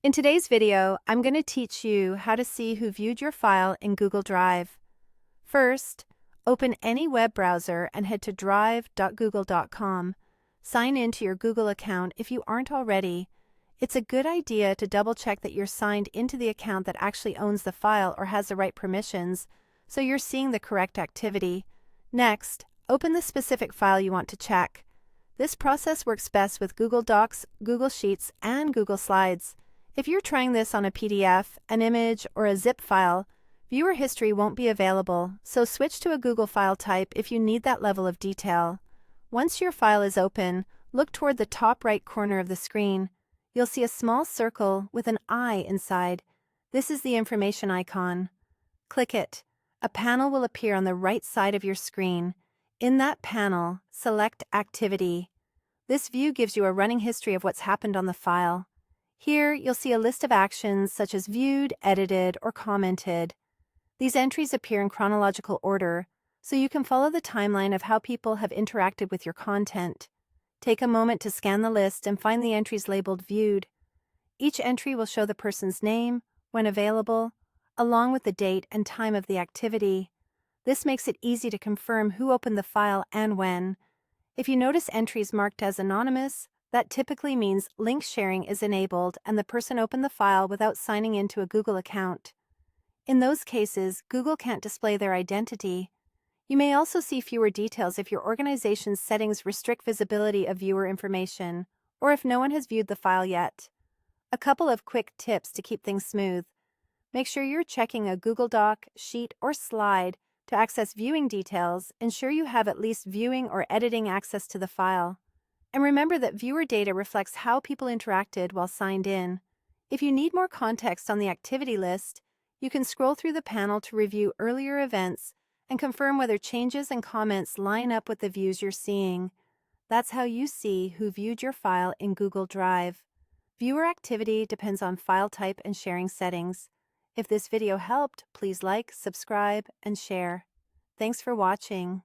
In today's video, I'm going to teach you how to see who viewed your file in Google Drive. First, open any web browser and head to drive.google.com. Sign in to your Google account if you aren't already. It's a good idea to double-check that you're signed into the account that actually owns the file or has the right permissions, so you're seeing the correct activity. Next, open the specific file you want to check. This process works best with Google Docs, Google Sheets, and Google Slides. If you're trying this on a PDF, an image, or a zip file, viewer history won't be available, so switch to a Google file type if you need that level of detail. Once your file is open, look toward the top right corner of the screen. You'll see a small circle with an eye inside. This is the information icon. Click it. A panel will appear on the right side of your screen. In that panel, select Activity. This view gives you a running history of what's happened on the file. Here, you'll see a list of actions such as viewed, edited, or commented. These entries appear in chronological order, so you can follow the timeline of how people have interacted with your content. Take a moment to scan the list and find the entries labeled Viewed. Each entry will show the person's name, when available, along with the date and time of the activity. This makes it easy to confirm who opened the file and when. If you notice entries marked as anonymous, that typically means link sharing is enabled and the person opened the file without signing into a Google account. In those cases, Google can't display their identity. You may also see fewer details if your organization's settings restrict visibility of viewer information, or if no one has viewed the file yet. A couple of quick tips to keep things smooth. Make sure you're checking a Google Doc, sheet, or slide to access viewing details. Ensure you have at least viewing or editing access to the file. And remember that viewer data reflects how people interacted while signed in. If you need more context on the activity list, you can scroll through the panel to review earlier events and confirm whether changes and comments line up with the views you're seeing. That's how you see who viewed your file in Google Drive. Viewer activity depends on file type and sharing settings. If this video helped, please like, subscribe, and share. Thanks for watching.